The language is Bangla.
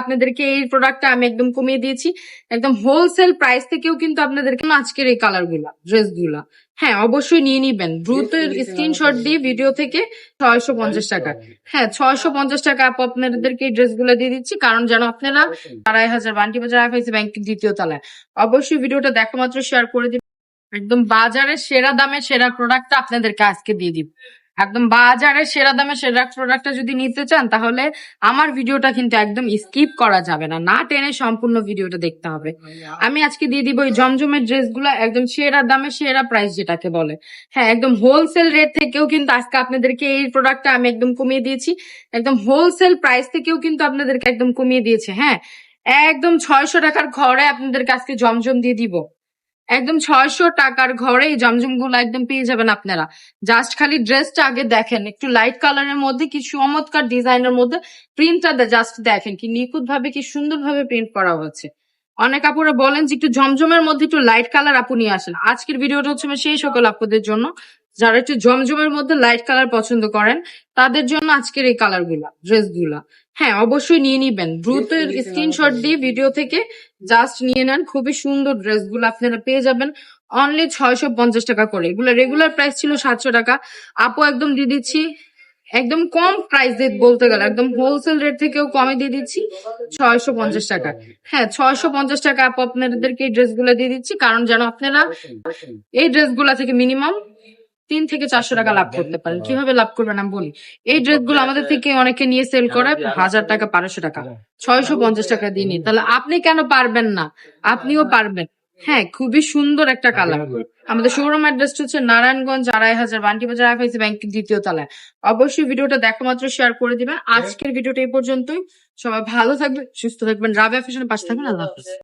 আপনাদেরকে এই প্রোডাক্টটা আমি একদম কমিয়ে দিয়েছি, একদম হোলসেল প্রাইস থেকেও কিন্তু আপনাদেরকে আজকের এই কালার গুলা, ড্রেস গুলা, হ্যাঁ অবশ্যই নিয়ে নিবেন দ্রুত। স্ক্রিনশট দিয়ে ভিডিও থেকে 650 টাকা, হ্যাঁ 650 টাকা আপু আপনাদেরকে এই ড্রেস গুলো দিয়ে দিচ্ছি, কারণ যেন আপনারা 2500 বান্টি বাজার আইএফআইসি ব্যাংকের দ্বিতীয় তলায়। অবশ্যই ভিডিওটা দেখা মাত্র শেয়ার করে দিন। একদম বাজারের সেরা দামে সেরা প্রোডাক্টটা আপনাদেরকে আজকে দিয়ে দিব। একদম বাজারের সেরা দামে সেরা প্রোডাক্টটা যদি নিতে চান তাহলে আমার ভিডিওটা কিন্তু একদম স্কিপ করা যাবে না, না টেনে সম্পূর্ণ ভিডিওটা দেখতে হবে। আমি আজকে দিয়ে দিব এই জমজমের ড্রেসগুলো একদম সেরা দামে সেরা প্রাইস যেটাকে বলে, হ্যাঁ একদম হোলসেল রেট থেকেও কিন্তু আজকে আপনাদেরকে এই প্রোডাক্টটা আমি একদম কমিয়ে দিয়েছি, একদম হোলসেল প্রাইস থেকেও কিন্তু আপনাদেরকে একদম কমিয়ে দিয়েছে। হ্যাঁ একদম 600 টাকার ঘরে আপনাদেরকে আজকে জমজম দিয়ে দিব, একদম 600 টাকার ঘরে এই জমজম গুলো একদম পেয়ে যাবেন আপনারা। জাস্ট খালি ড্রেসটা আগে দেখেন, একটু লাইট কালারের মধ্যে কি চমৎকার ডিজাইনের মধ্যে প্রিন্টটা জাস্ট দেখেন কি নিখুঁত ভাবে কি সুন্দর ভাবে প্রিন্ট করা হয়েছে। অনেক আপুরা বলেন যে একটু জমজমের মধ্যে একটু লাইট কালার আপু নিয়ে আসেন, আজকের ভিডিওটা হচ্ছে সেই সকল আপুদের জন্য যারা একটু জমজমের মধ্যে লাইট কালার পছন্দ করেন, তাদের জন্য আজকের এই কালার গুলা, ড্রেস গুলা, হ্যাঁ অবশ্যই নিয়ে নিবেন দ্রুত। স্ক্রিনশট দিয়ে ভিডিও থেকে জাস্ট নিয়ে নেন, খুবই সুন্দর ড্রেস গুলো আপনারা পেয়ে যাবেন অনলি 650 টাকা করে। এগুলো রেগুলার প্রাইস ছিল 700 টাকা, আপু একদম দিয়ে দিচ্ছি একদম কম প্রাইস রেট, বলতে গেলে একদম হোলসেল রেট থেকেও কমে দিয়ে দিচ্ছি 650 টাকা। হ্যাঁ 650 টাকা আপু আপনাদেরকে এই ড্রেস গুলা দিয়ে দিচ্ছি, কারণ যেন আপনারা এই ড্রেস গুলা থেকে মিনিমাম 300 থেকে 400 টাকা লাভ করতে পারেন। কিভাবে লাভ করবেন আমি বলি, এই ড্রেস গুলো আমাদের থেকে অনেকে নিয়ে সেল করে 1000 টাকা 1200 টাকা, 650 টাকা দিয়ে নিন, তাহলে আপনি কেন পারবেন না, আপনিও পারবেন। হ্যাঁ খুবই সুন্দর একটা কালার। আমাদের শোরুম অ্যাড্রেসটা হচ্ছে নারায়ণগঞ্জ 2500 বান্টি বাজার আইএফআইসি ব্যাংকের দ্বিতীয় তলায়। অবশ্যই ভিডিওটা দেখা মাত্র শেয়ার করে দিবেন। আজকের ভিডিওটা এই পর্যন্তই, সবাই ভালো থাকবেন, সুস্থ থাকবেন, রাবেয়া ফ্যাশনের পাশে থাকবেন। আল্লাহ হাফেজ।